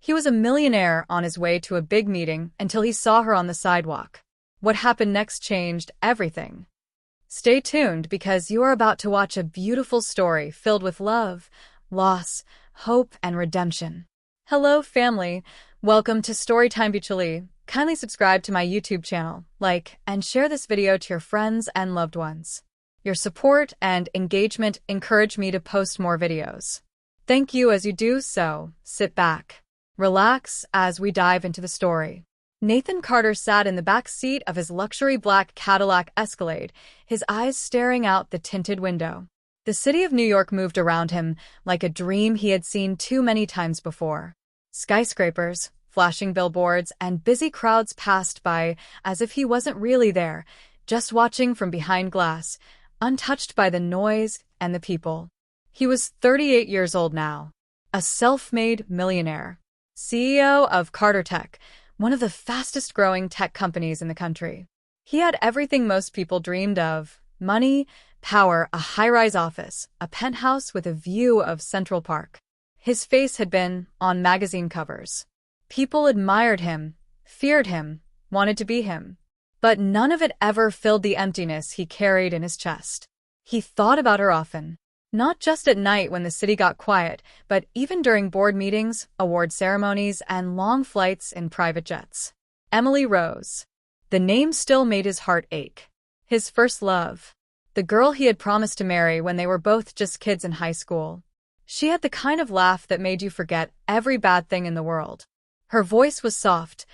He was a millionaire on his way to a big meeting until he saw her on the sidewalk. What happened next changed everything. Stay tuned because you are about to watch a beautiful story filled with love, loss, hope, and redemption. Hello, family. Welcome to Storytime Bichali. Kindly subscribe to my YouTube channel, like, and share this video to your friends and loved ones. Your support and engagement encourage me to post more videos. Thank you as you do so. Sit back, relax as we dive into the story. Nathan Carter sat in the back seat of his luxury black Cadillac Escalade, his eyes staring out the tinted window. The city of New York moved around him like a dream he had seen too many times before. Skyscrapers, flashing billboards, and busy crowds passed by as if he wasn't really there, just watching from behind glass, untouched by the noise and the people. He was 38 years old now, a self-made millionaire, CEO of Carter Tech, one of the fastest-growing tech companies in the country. He had everything most people dreamed of: money, power, a high-rise office, a penthouse with a view of Central Park. His face had been on magazine covers. People admired him, feared him, wanted to be him. But none of it ever filled the emptiness he carried in his chest. He thought about her often, not just at night when the city got quiet, but even during board meetings, award ceremonies, and long flights in private jets. Emily Rose. The name still made his heart ache. His first love. The girl he had promised to marry when they were both just kids in high school. She had the kind of laugh that made you forget every bad thing in the world. Her voice was soft,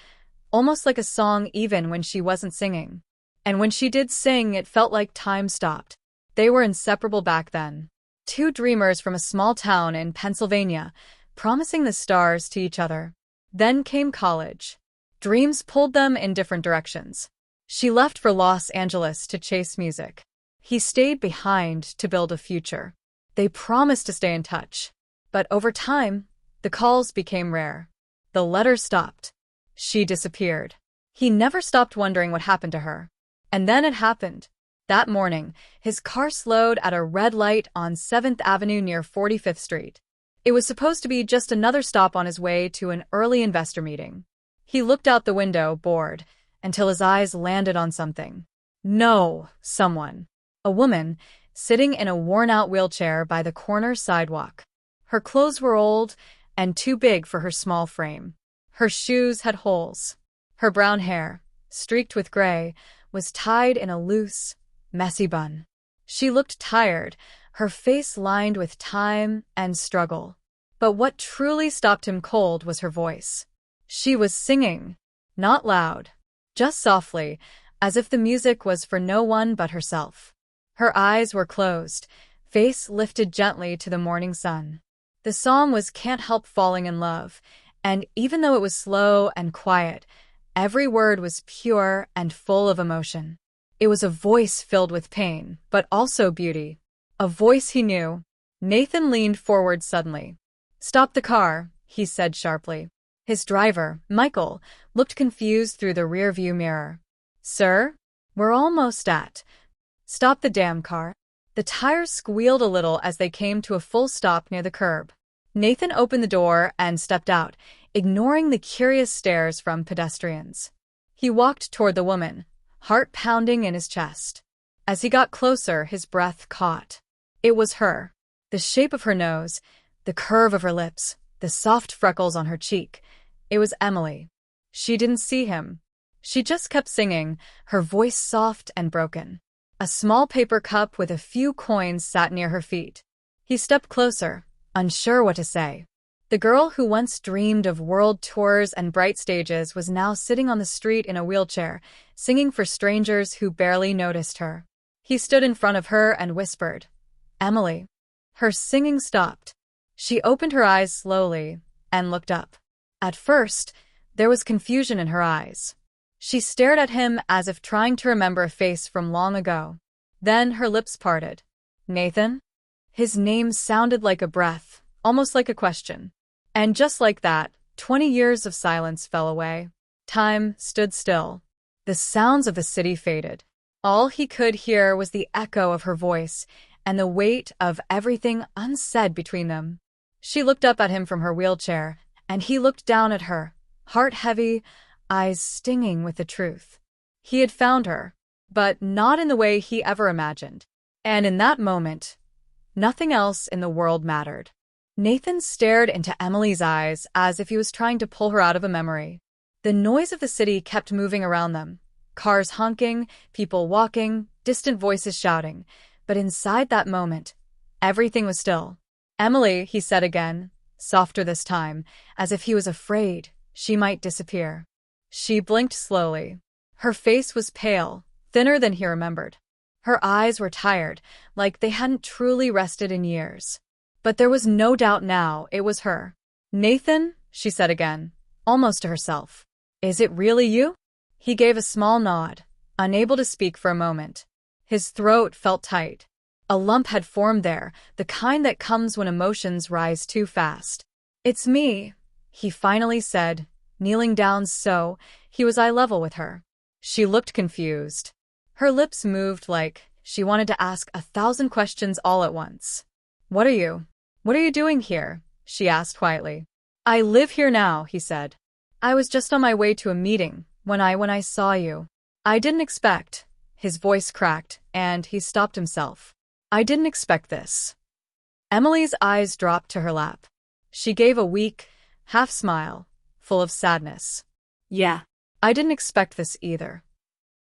almost like a song even when she wasn't singing. And when she did sing, it felt like time stopped. They were inseparable back then. Two dreamers from a small town in Pennsylvania, promising the stars to each other. Then came college. Dreams pulled them in different directions. She left for Los Angeles to chase music. He stayed behind to build a future. They promised to stay in touch. But over time, the calls became rare. The letters stopped. She disappeared. He never stopped wondering what happened to her. And then it happened. That morning, his car slowed at a red light on 7th Avenue near 45th Street. It was supposed to be just another stop on his way to an early investor meeting. He looked out the window, bored, until his eyes landed on something. No, someone. A woman, sitting in a worn-out wheelchair by the corner sidewalk. Her clothes were old and too big for her small frame. Her shoes had holes. Her brown hair, streaked with gray, was tied in a loose, messy bun. She looked tired, her face lined with time and struggle. But what truly stopped him cold was her voice. She was singing, not loud, just softly, as if the music was for no one but herself. Her eyes were closed, face lifted gently to the morning sun. The song was Can't Help Falling in Love, and even though it was slow and quiet, every word was pure and full of emotion. It was a voice filled with pain, but also beauty. A voice he knew. Nathan leaned forward suddenly. "Stop the car," he said sharply. His driver, Michael, looked confused through the rearview mirror. "Sir? We're almost at." "Stop the damn car." The tires squealed a little as they came to a full stop near the curb. Nathan opened the door and stepped out, ignoring the curious stares from pedestrians. He walked toward the woman, heart pounding in his chest. As he got closer, his breath caught. It was her. The shape of her nose, the curve of her lips, the soft freckles on her cheek. It was Emily. She didn't see him. She just kept singing, her voice soft and broken. A small paper cup with a few coins sat near her feet. He stepped closer, unsure what to say. The girl who once dreamed of world tours and bright stages was now sitting on the street in a wheelchair, singing for strangers who barely noticed her. He stood in front of her and whispered, "Emily." Her singing stopped. She opened her eyes slowly and looked up. At first, there was confusion in her eyes. She stared at him as if trying to remember a face from long ago. Then her lips parted. "Nathan?" His name sounded like a breath, almost like a question. And just like that, 20 years of silence fell away. Time stood still. The sounds of the city faded. All he could hear was the echo of her voice and the weight of everything unsaid between them. She looked up at him from her wheelchair, and he looked down at her, heart heavy, eyes stinging with the truth. He had found her, but not in the way he ever imagined. And in that moment, nothing else in the world mattered. Nathan stared into Emily's eyes as if he was trying to pull her out of a memory. The noise of the city kept moving around them. Cars honking, people walking, distant voices shouting. But inside that moment, everything was still. "Emily," he said again, softer this time, as if he was afraid she might disappear. She blinked slowly. Her face was pale, thinner than he remembered. Her eyes were tired, like they hadn't truly rested in years. But there was no doubt now it was her. "Nathan," she said again, almost to herself. "Is it really you?" He gave a small nod, unable to speak for a moment. His throat felt tight. A lump had formed there, the kind that comes when emotions rise too fast. "It's me," he finally said, kneeling down so he was eye level with her. She looked confused. Her lips moved like she wanted to ask 1,000 questions all at once. What are you doing here?" she asked quietly. "I live here now," he said. "I was just on my way to a meeting when I saw you. I didn't expect." His voice cracked, and he stopped himself. "I didn't expect this." Emily's eyes dropped to her lap. She gave a weak, half smile, full of sadness. "Yeah, I didn't expect this either."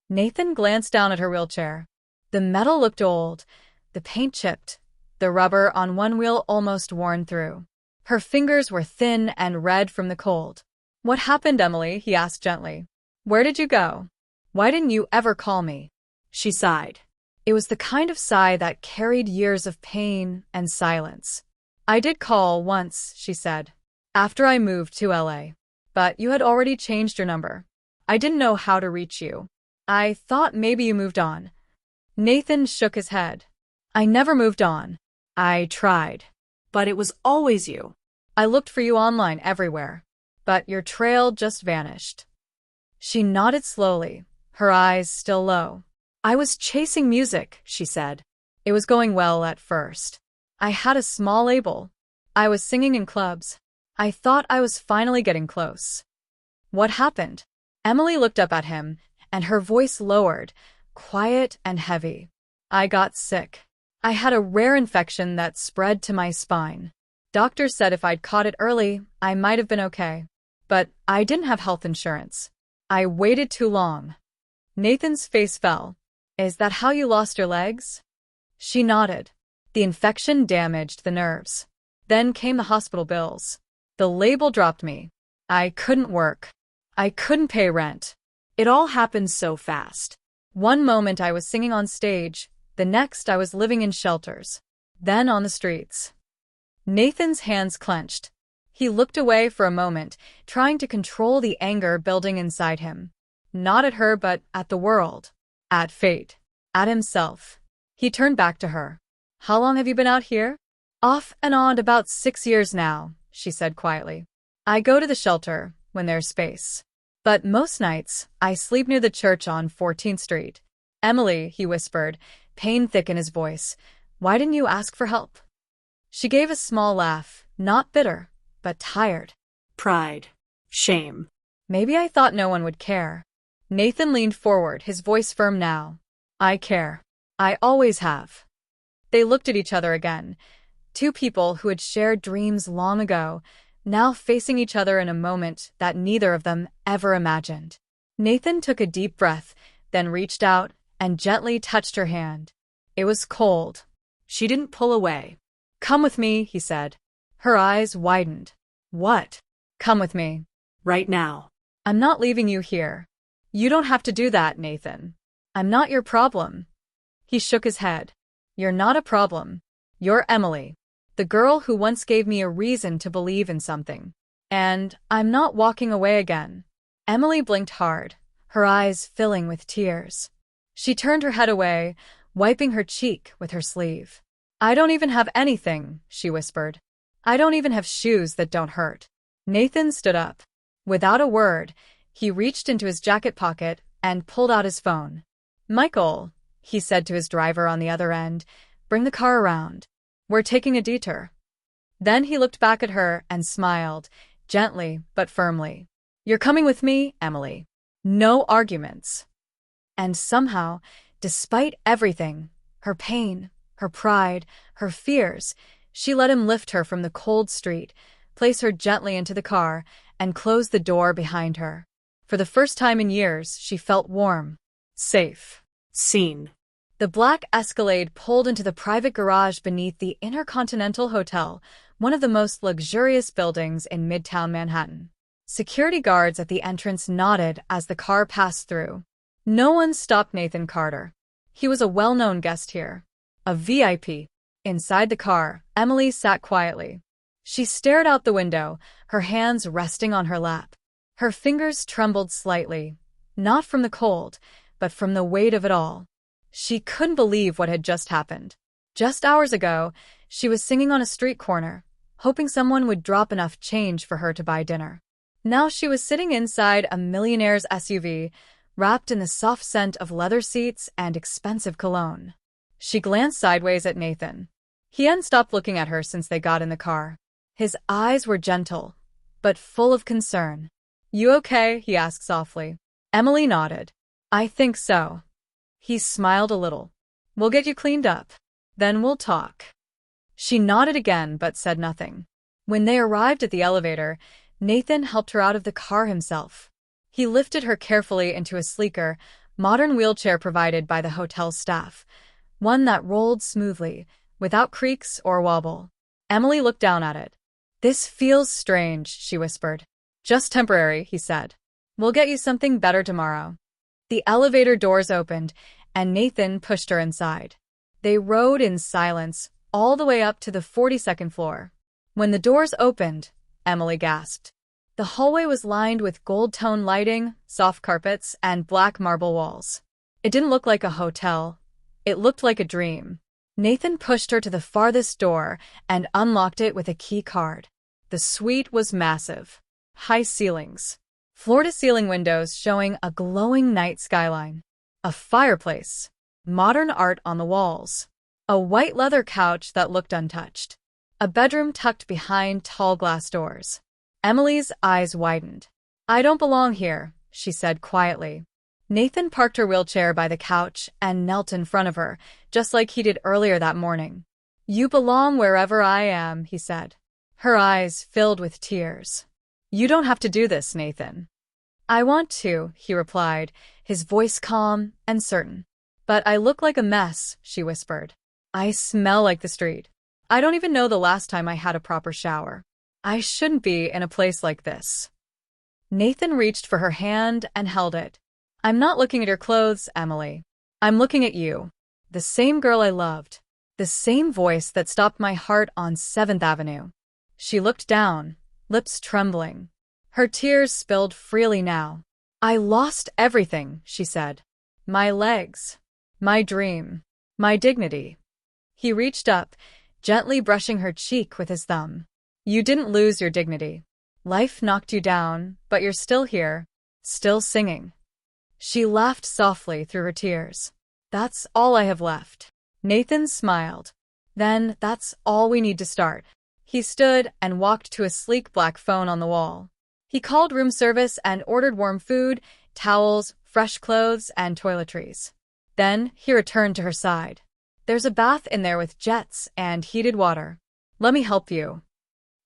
Nathan glanced down at her wheelchair. The metal looked old, the paint chipped, the rubber on one wheel almost worn through. Her fingers were thin and red from the cold. "What happened, Emily?" he asked gently. "Where did you go? Why didn't you ever call me?" She sighed. It was the kind of sigh that carried years of pain and silence. "I did call once," she said, "after I moved to LA. But you had already changed your number. I didn't know how to reach you. I thought maybe you moved on." Nathan shook his head. "I never moved on. I tried. But it was always you. I looked for you online everywhere. But your trail just vanished." She nodded slowly, her eyes still low. "I was chasing music," she said. "It was going well at first. I had a small label. I was singing in clubs. I thought I was finally getting close." "What happened?" Emily looked up at him, and her voice lowered, quiet and heavy. "I got sick. I had a rare infection that spread to my spine. Doctors said if I'd caught it early, I might have been okay. But I didn't have health insurance. I waited too long." Nathan's face fell. "Is that how you lost your legs?" She nodded. "The infection damaged the nerves. Then came the hospital bills. The label dropped me. I couldn't work. I couldn't pay rent. It all happened so fast. One moment I was singing on stage, the next I was living in shelters. Then on the streets." Nathan's hands clenched. He looked away for a moment, trying to control the anger building inside him. Not at her, but at the world. At fate. At himself. He turned back to her. "How long have you been out here?" "Off and on about 6 years now," she said quietly. "I go to the shelter when there's space. But most nights, I sleep near the church on 14th Street. "Emily," he whispered, pain thick in his voice, "why didn't you ask for help?" She gave a small laugh, not bitter, but tired. "Pride. Shame. Maybe I thought no one would care." Nathan leaned forward, his voice firm now. "I care. I always have." They looked at each other again. Two people who had shared dreams long ago, now facing each other in a moment that neither of them ever imagined. Nathan took a deep breath, then reached out and gently touched her hand. It was cold. She didn't pull away. "Come with me," he said. Her eyes widened. "What?" "Come with me. Right now. I'm not leaving you here." "You don't have to do that, Nathan. I'm not your problem." He shook his head. "You're not a problem. You're Emily. The girl who once gave me a reason to believe in something. And I'm not walking away again." Emily blinked hard, her eyes filling with tears. She turned her head away, wiping her cheek with her sleeve. "I don't even have anything," she whispered. "I don't even have shoes that don't hurt." Nathan stood up. Without a word, he reached into his jacket pocket and pulled out his phone. "Michael," he said to his driver on the other end, "bring the car around. We're taking a detour." Then he looked back at her and smiled, gently but firmly. "You're coming with me, Emily. No arguments." And somehow, despite everything, her pain, her pride, her fears, she let him lift her from the cold street, place her gently into the car, and close the door behind her. For the first time in years, she felt warm, safe, Scene. the black Escalade pulled into the private garage beneath the Intercontinental Hotel, one of the most luxurious buildings in Midtown Manhattan. Security guards at the entrance nodded as the car passed through. No one stopped Nathan Carter. He was a well-known guest here, a VIP. Inside the car, Emily sat quietly. She stared out the window, her hands resting on her lap. Her fingers trembled slightly, not from the cold, but from the weight of it all. She couldn't believe what had just happened. Just hours ago, she was singing on a street corner, hoping someone would drop enough change for her to buy dinner. Now she was sitting inside a Millionaire's SUV, wrapped in the soft scent of leather seats and expensive cologne. She glanced sideways at Nathan. He hadn't stopped looking at her since they got in the car. His eyes were gentle, but full of concern. "You okay?" he asked softly. Emily nodded. "I think so." He smiled a little. "We'll get you cleaned up. Then we'll talk." She nodded again but said nothing. When they arrived at the elevator, Nathan helped her out of the car himself. He lifted her carefully into a sleeker, modern wheelchair provided by the hotel staff, one that rolled smoothly, without creaks or wobble. Emily looked down at it. "This feels strange," she whispered. "Just temporary," he said. "We'll get you something better tomorrow." The elevator doors opened, and Nathan pushed her inside. They rode in silence, all the way up to the 42nd floor. When the doors opened, Emily gasped. The hallway was lined with gold-tone lighting, soft carpets, and black marble walls. It didn't look like a hotel. It looked like a dream. Nathan pushed her to the farthest door and unlocked it with a key card. The suite was massive. High ceilings. Floor-to-ceiling windows showing a glowing night skyline. A fireplace. Modern art on the walls. A white leather couch that looked untouched. A bedroom tucked behind tall glass doors. Emily's eyes widened. "I don't belong here," she said quietly. Nathan parked her wheelchair by the couch and knelt in front of her, just like he did earlier that morning. "You belong wherever I am," he said. Her eyes filled with tears. "You don't have to do this, Nathan." "I want to," he replied, his voice calm and certain. "But I look like a mess," she whispered. "I smell like the street. I don't even know the last time I had a proper shower. I shouldn't be in a place like this." Nathan reached for her hand and held it. "I'm not looking at your clothes, Emily. I'm looking at you. The same girl I loved. The same voice that stopped my heart on 7th Avenue. She looked down, lips trembling. Her tears spilled freely now. "I lost everything," she said. "My legs. My dream. My dignity." He reached up, gently brushing her cheek with his thumb. "You didn't lose your dignity. Life knocked you down, but you're still here, still singing." She laughed softly through her tears. "That's all I have left." Nathan smiled. "Then that's all we need to start." He stood and walked to a sleek black phone on the wall. He called room service and ordered warm food, towels, fresh clothes, and toiletries. Then he returned to her side. "There's a bath in there with jets and heated water. Let me help you."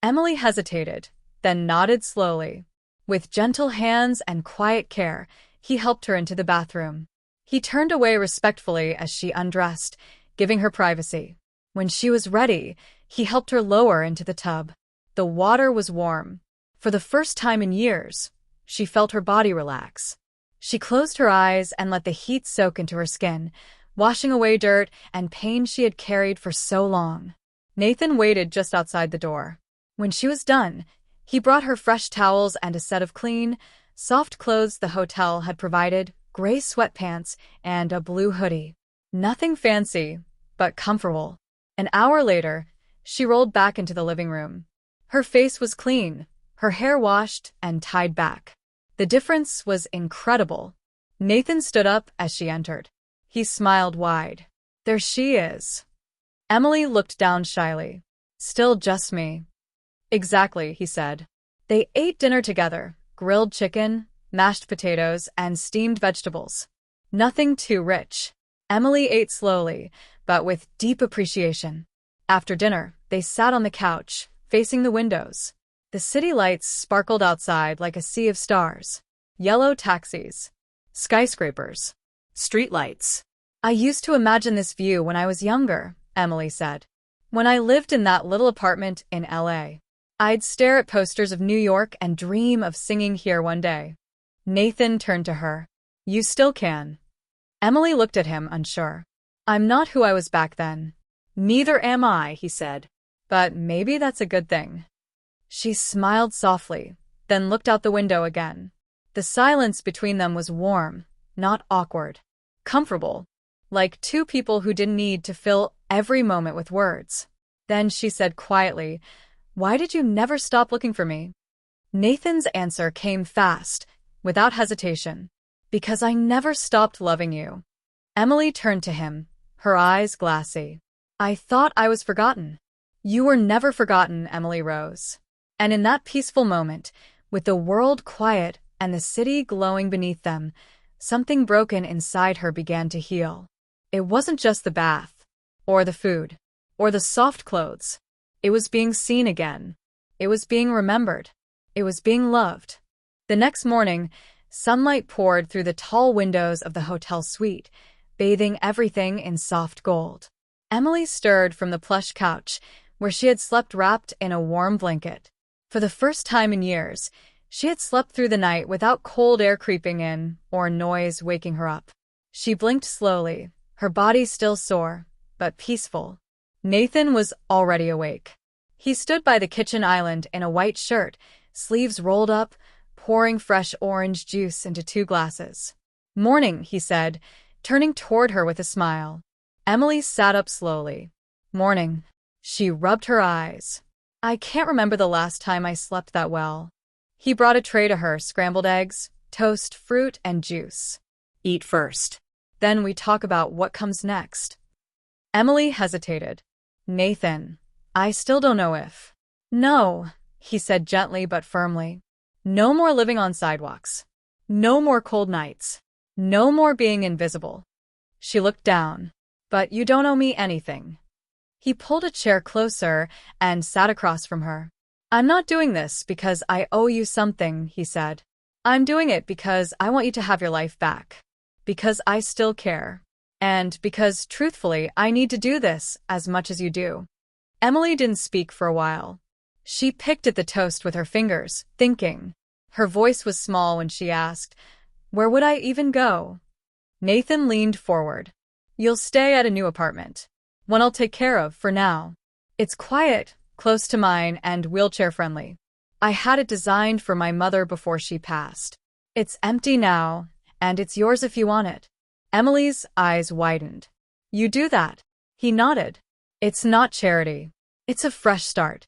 Emily hesitated, then nodded slowly. With gentle hands and quiet care, he helped her into the bathroom. He turned away respectfully as she undressed, giving her privacy. When she was ready, he helped her lower into the tub. The water was warm. For the first time in years, she felt her body relax. She closed her eyes and let the heat soak into her skin, washing away dirt and pain she had carried for so long. Nathan waited just outside the door. When she was done, he brought her fresh towels and a set of clean, soft clothes the hotel had provided, gray sweatpants, and a blue hoodie. Nothing fancy, but comfortable. An hour later, she rolled back into the living room. Her face was clean, her hair washed and tied back. The difference was incredible. Nathan stood up as she entered. He smiled wide. "There she is." Emily looked down shyly. "Still just me." "Exactly," he said. They ate dinner together, grilled chicken, mashed potatoes, and steamed vegetables. Nothing too rich. Emily ate slowly, but with deep appreciation. After dinner, they sat on the couch, facing the windows. The city lights sparkled outside like a sea of stars. Yellow taxis, skyscrapers, streetlights. I used to imagine this view when I was younger, Emily said. When I lived in that little apartment in LA. I'd stare at posters of New York and dream of singing here one day. Nathan turned to her. You still can. Emily looked at him, unsure. I'm not who I was back then. Neither am I, he said. But maybe that's a good thing. She smiled softly, then looked out the window again. The silence between them was warm, not awkward. Comfortable. Like two people who didn't need to fill every moment with words. Then she said quietly, Why did you never stop looking for me? Nathan's answer came fast, without hesitation. Because I never stopped loving you. Emily turned to him, her eyes glassy. I thought I was forgotten. You were never forgotten, Emily rose. And in that peaceful moment, with the world quiet and the city glowing beneath them, something broken inside her began to heal. It wasn't just the bath, or the food, or the soft clothes. It was being seen again. It was being remembered. It was being loved. The next morning, sunlight poured through the tall windows of the hotel suite, bathing everything in soft gold. Emily stirred from the plush couch, where she had slept wrapped in a warm blanket. For the first time in years, she had slept through the night without cold air creeping in or noise waking her up. She blinked slowly, her body still sore, but peaceful. Nathan was already awake. He stood by the kitchen island in a white shirt, sleeves rolled up, pouring fresh orange juice into 2 glasses. Morning, he said, turning toward her with a smile. Emily sat up slowly. Morning. She rubbed her eyes. I can't remember the last time I slept that well. He brought a tray to her, scrambled eggs, toast, fruit, and juice. Eat first. Then we talk about what comes next. Emily hesitated. Nathan, I still don't know if. No, he said gently but firmly. No more living on sidewalks. No more cold nights. No more being invisible. She looked down. But you don't owe me anything. He pulled a chair closer and sat across from her. I'm not doing this because I owe you something, he said. I'm doing it because I want you to have your life back. Because I still care. And because, truthfully, I need to do this as much as you do. Emily didn't speak for a while. She picked at the toast with her fingers, thinking. Her voice was small when she asked, Where would I even go? Nathan leaned forward. You'll stay at a new apartment. One I'll take care of for now. It's quiet, close to mine, and wheelchair-friendly. I had it designed for my mother before she passed. It's empty now, and it's yours if you want it. Emily's eyes widened. You do that? He nodded. It's not charity. It's a fresh start.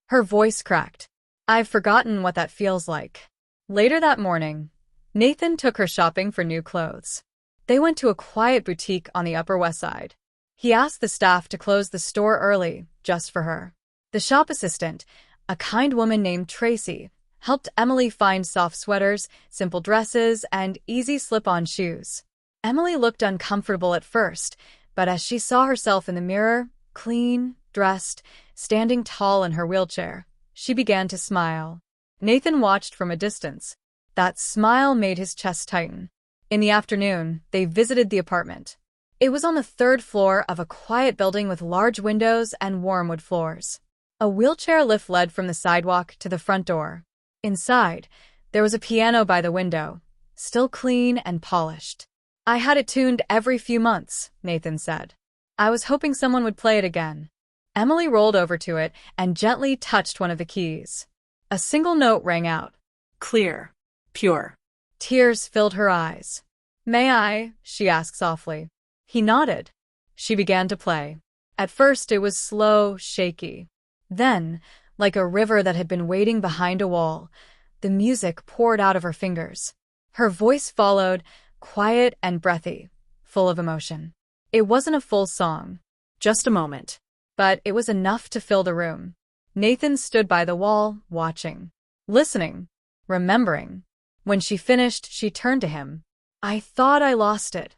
Her voice cracked. I've forgotten what that feels like. Later that morning, Nathan took her shopping for new clothes. They went to a quiet boutique on the Upper West Side. He asked the staff to close the store early, just for her. The shop assistant, a kind woman named Tracy, helped Emily find soft sweaters, simple dresses, and easy slip-on shoes. Emily looked uncomfortable at first, but as she saw herself in the mirror, clean, dressed, standing tall in her wheelchair, she began to smile. Nathan watched from a distance. That smile made his chest tighten. In the afternoon, they visited the apartment. It was on the 3rd floor of a quiet building with large windows and warm wood floors. A wheelchair lift led from the sidewalk to the front door. Inside, there was a piano by the window, still clean and polished. I had it tuned every few months, Nathan said. I was hoping someone would play it again. Emily rolled over to it and gently touched one of the keys. A single note rang out. Clear. Pure. Tears filled her eyes. May I? She asked softly. He nodded. She began to play. At first it was slow, shaky. Then, like a river that had been waiting behind a wall, the music poured out of her fingers. Her voice followed, quiet and breathy, full of emotion. It wasn't a full song, just a moment. But it was enough to fill the room. Nathan stood by the wall, watching. listening, remembering. When she finished, she turned to him. "I thought I lost it."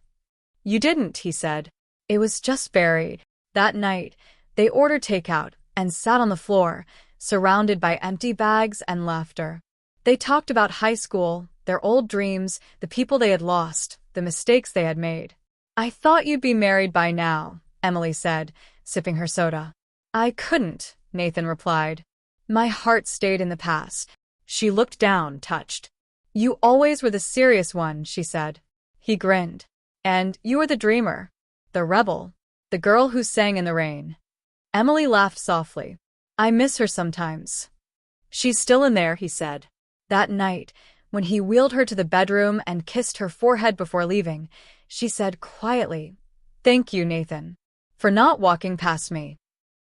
"You didn't," he said. "It was just buried." That night, they ordered takeout and sat on the floor, surrounded by empty bags and laughter. They talked about high school, their old dreams, the people they had lost, the mistakes they had made. "I thought you'd be married by now," Emily said, sipping her soda. "I couldn't," Nathan replied. "My heart stayed in the past." She looked down, touched. "You always were the serious one," she said. He grinned. "And you were the dreamer, the rebel, the girl who sang in the rain." Emily laughed softly. "I miss her sometimes." "She's still in there," he said. That night, when he wheeled her to the bedroom and kissed her forehead before leaving, she said quietly, "Thank you, Nathan, for not walking past me."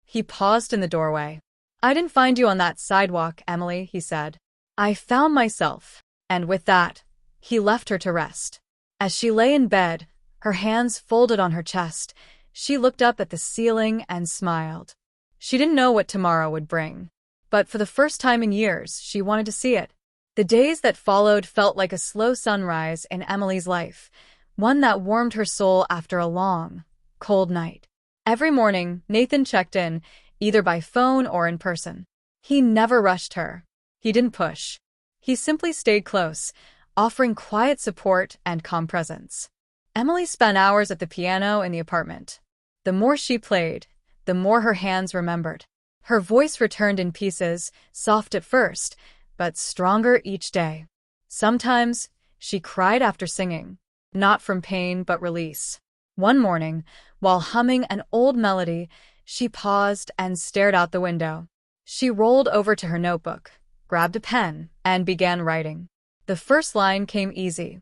He paused in the doorway. "I didn't find you on that sidewalk, Emily," he said. "I found myself." And with that, he left her to rest. As she lay in bed, her hands folded on her chest, she looked up at the ceiling and smiled. She didn't know what tomorrow would bring, but for the first time in years, she wanted to see it. The days that followed felt like a slow sunrise in Emily's life, one that warmed her soul after a long, cold night. Every morning, Nathan checked in, either by phone or in person. He never rushed her. He didn't push. He simply stayed close, offering quiet support and calm presence. Emily spent hours at the piano in the apartment. The more she played, the more her hands remembered. Her voice returned in pieces, soft at first, but stronger each day. Sometimes, she cried after singing, not from pain but release. One morning, while humming an old melody, she paused and stared out the window. She rolled over to her notebook, grabbed a pen, and began writing. The first line came easy.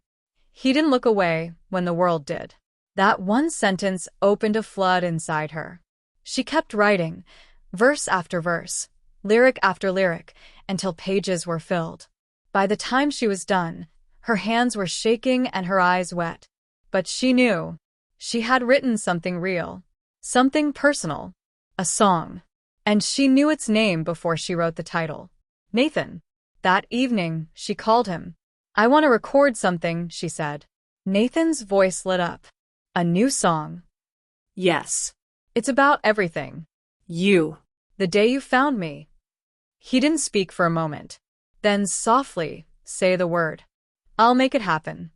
He didn't look away when the world did. That one sentence opened a flood inside her. She kept writing, verse after verse, lyric after lyric, until pages were filled. By the time she was done, her hands were shaking and her eyes wet. But she knew. She had written something real, something personal, a song. And she knew its name before she wrote the title. Nathan. That evening, she called him. "I want to record something," she said. Nathan's voice lit up. "A new song?" "Yes. It's about everything. You. The day you found me." He didn't speak for a moment. Then softly, "Say the word. I'll make it happen."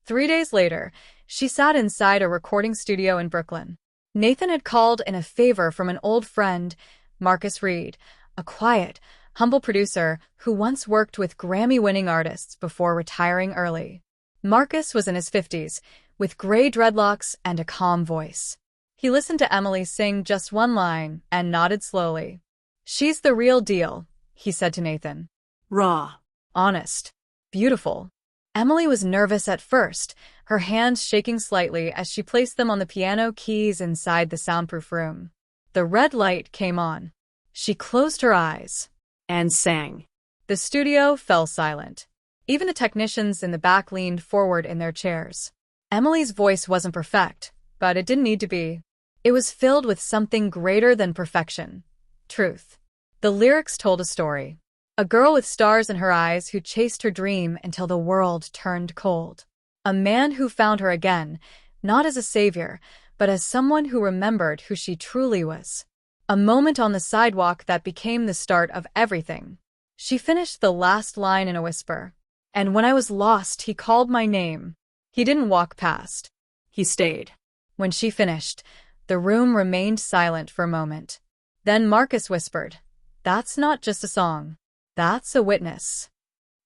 3 days later, she sat inside a recording studio in Brooklyn. Nathan had called in a favor from an old friend, Marcus Reed, a quiet, humble producer who once worked with Grammy-winning artists before retiring early. Marcus was in his 50s, with gray dreadlocks and a calm voice. He listened to Emily sing just one line and nodded slowly. "She's the real deal," he said to Nathan. "Raw, honest, beautiful." Emily was nervous at first, her hands shaking slightly as she placed them on the piano keys inside the soundproof room. The red light came on. She closed her eyes and sang. The studio fell silent. Even the technicians in the back leaned forward in their chairs. Emily's voice wasn't perfect, but it didn't need to be. It was filled with something greater than perfection. Truth. The lyrics told a story. A girl with stars in her eyes who chased her dream until the world turned cold. A man who found her again, not as a savior, but as someone who remembered who she truly was. A moment on the sidewalk that became the start of everything. She finished the last line in a whisper. "And when I was lost, he called my name." He didn't walk past. He stayed. When she finished, the room remained silent for a moment. Then Marcus whispered, "That's not just a song. That's a witness."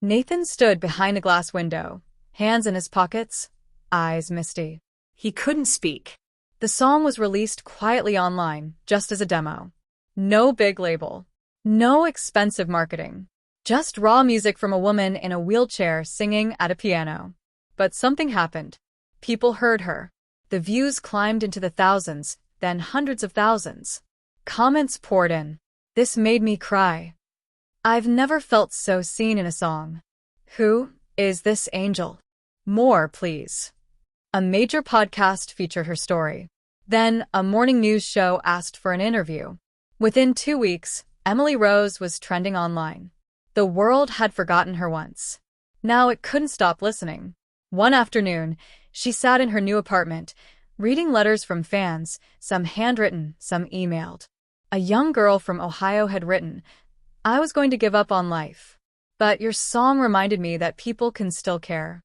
Nathan stood behind the glass window, hands in his pockets, eyes misty. He couldn't speak. The song was released quietly online, just as a demo. No big label. No expensive marketing. Just raw music from a woman in a wheelchair singing at a piano. But something happened. People heard her. The views climbed into the thousands, then hundreds of thousands. Comments poured in. "This made me cry. I've never felt so seen in a song. Who is this angel? More, please." A major podcast featured her story. Then, a morning news show asked for an interview. Within 2 weeks, Emily Rose was trending online. The world had forgotten her once. Now it couldn't stop listening. One afternoon, she sat in her new apartment, reading letters from fans, some handwritten, some emailed. A young girl from Ohio had written, "I was going to give up on life, but your song reminded me that people can still care."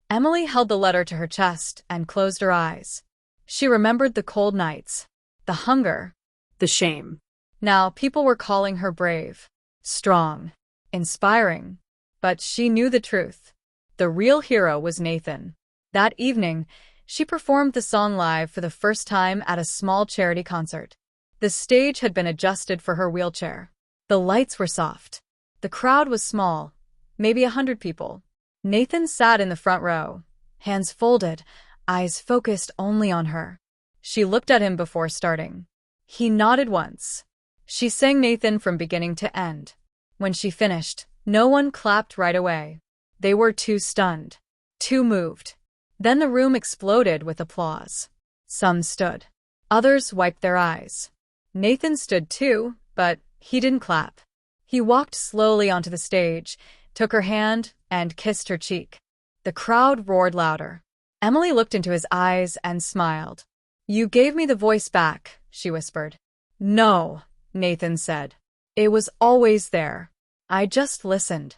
Emily held the letter to her chest and closed her eyes. She remembered the cold nights, the hunger, the shame. Now people were calling her brave, strong, inspiring, but she knew the truth. The real hero was Nathan. That evening, she performed the song live for the first time at a small charity concert. The stage had been adjusted for her wheelchair. The lights were soft. The crowd was small, maybe 100 people. Nathan sat in the front row, hands folded, eyes focused only on her. She looked at him before starting. He nodded once. She sang Nathan from beginning to end. When she finished, no one clapped right away. They were too stunned, too moved. Then the room exploded with applause. Some stood. Others wiped their eyes. Nathan stood too, but he didn't clap. He walked slowly onto the stage, took her hand, and kissed her cheek. The crowd roared louder. Emily looked into his eyes and smiled. "You gave me the voice back," she whispered. "No," Nathan said. "It was always there. I just listened."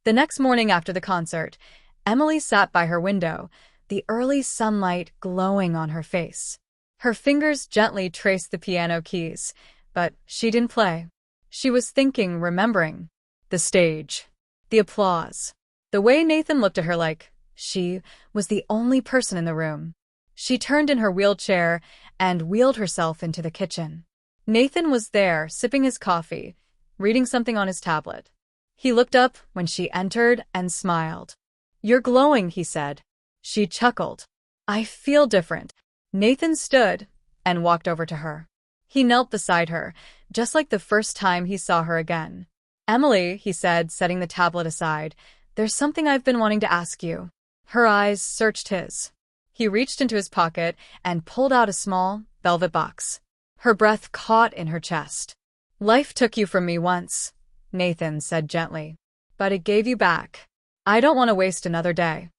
The next morning after the concert, Emily sat by her window, the early sunlight glowing on her face. Her fingers gently traced the piano keys, but she didn't play. She was thinking, remembering. The stage. The applause. The way Nathan looked at her like she was the only person in the room. She turned in her wheelchair and wheeled herself into the kitchen. Nathan was there, sipping his coffee, reading something on his tablet. He looked up when she entered and smiled. "You're glowing," he said. She chuckled. "I feel different." Nathan stood and walked over to her. He knelt beside her, just like the first time he saw her again. "Emily," he said, setting the tablet aside, "there's something I've been wanting to ask you." Her eyes searched his. He reached into his pocket and pulled out a small, velvet box. Her breath caught in her chest. "Life took you from me once," Nathan said gently, "but it gave you back. I don't want to waste another day."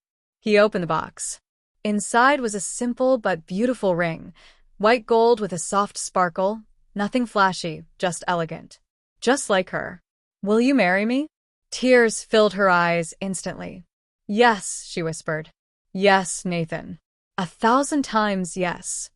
He opened the box. Inside was a simple but beautiful ring, white gold with a soft sparkle, nothing flashy, just elegant. Just like her. "Will you marry me?" Tears filled her eyes instantly. "Yes," she whispered. "Yes, Nathan. 1,000 times yes."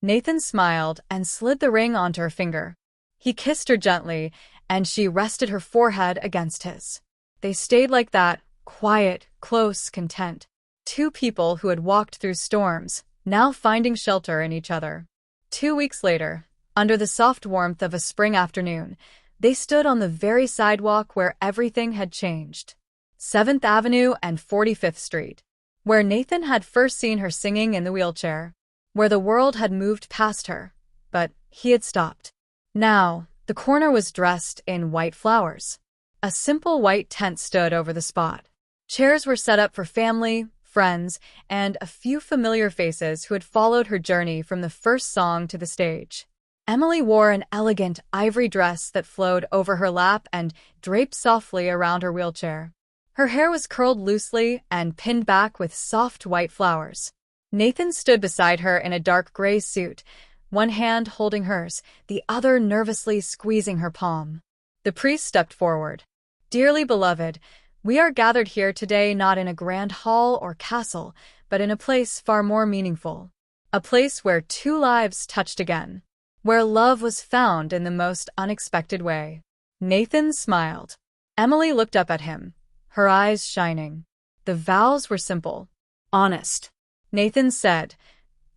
Nathan smiled and slid the ring onto her finger. He kissed her gently, and she rested her forehead against his. They stayed like that, quiet, close, content. Two people who had walked through storms, now finding shelter in each other. 2 weeks later, under the soft warmth of a spring afternoon, they stood on the very sidewalk where everything had changed. 7th Avenue and 45th Street, where Nathan had first seen her singing in the wheelchair, where the world had moved past her, but he had stopped. Now, the corner was dressed in white flowers. A simple white tent stood over the spot. Chairs were set up for family, friends, and a few familiar faces who had followed her journey from the first song to the stage. Emily wore an elegant ivory dress that flowed over her lap and draped softly around her wheelchair. Her hair was curled loosely and pinned back with soft white flowers. Nathan stood beside her in a dark gray suit, one hand holding hers, the other nervously squeezing her palm. The priest stepped forward. "Dearly beloved, we are gathered here today not in a grand hall or castle, but in a place far more meaningful. A place where two lives touched again, where love was found in the most unexpected way." Nathan smiled. Emily looked up at him, her eyes shining. The vows were simple, honest. Nathan said,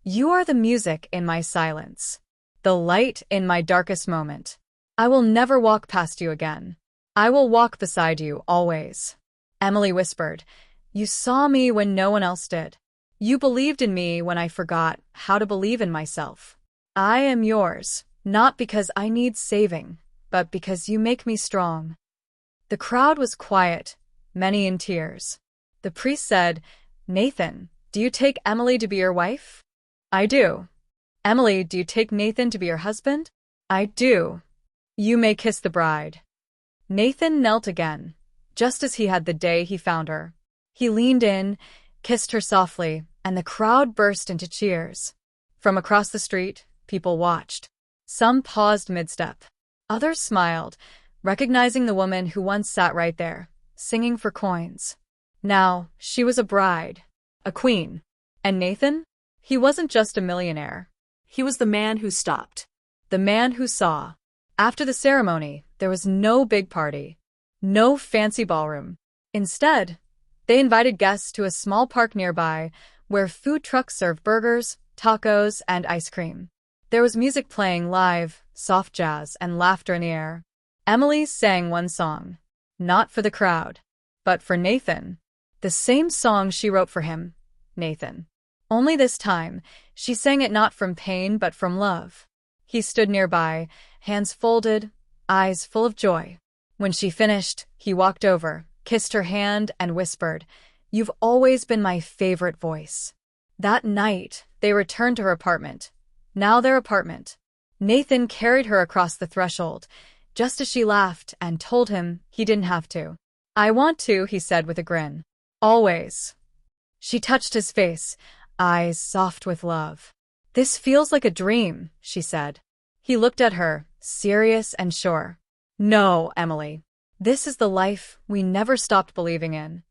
"You are the music in my silence, the light in my darkest moment. I will never walk past you again. I will walk beside you always." Emily whispered, "You saw me when no one else did. You believed in me when I forgot how to believe in myself. I am yours, not because I need saving, but because you make me strong." The crowd was quiet, many in tears. The priest said, "Nathan, do you take Emily to be your wife?" "I do." "Emily, do you take Nathan to be your husband?" "I do." "You may kiss the bride." Nathan knelt again, just as he had the day he found her. He leaned in, kissed her softly, and the crowd burst into cheers. From across the street, people watched. Some paused mid-step. Others smiled, recognizing the woman who once sat right there, singing for coins. Now, she was a bride, a queen. And Nathan? He wasn't just a millionaire. He was the man who stopped. The man who saw. After the ceremony, there was no big party, no fancy ballroom. Instead, they invited guests to a small park nearby where food trucks served burgers, tacos, and ice cream. There was music playing live, soft jazz, and laughter in the air. Emily sang one song, not for the crowd, but for Nathan. The same song she wrote for him, Nathan. Only this time, she sang it not from pain but from love. He stood nearby, hands folded, eyes full of joy. When she finished, he walked over, kissed her hand, and whispered, "You've always been my favorite voice." That night, they returned to her apartment. Now their apartment. Nathan carried her across the threshold, just as she laughed and told him he didn't have to. "I want to," he said with a grin. "Always." She touched his face, eyes soft with love. "This feels like a dream," she said. He looked at her, serious and sure. "No, Emily. This is the life we never stopped believing in."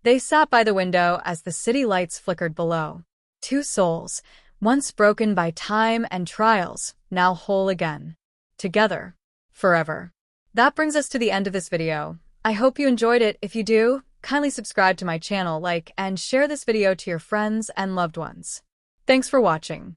They sat by the window as the city lights flickered below. Two souls, once broken by time and trials, now whole again. Together. Forever. That brings us to the end of this video. I hope you enjoyed it. If you do, kindly subscribe to my channel, like, and share this video to your friends and loved ones. Thanks for watching.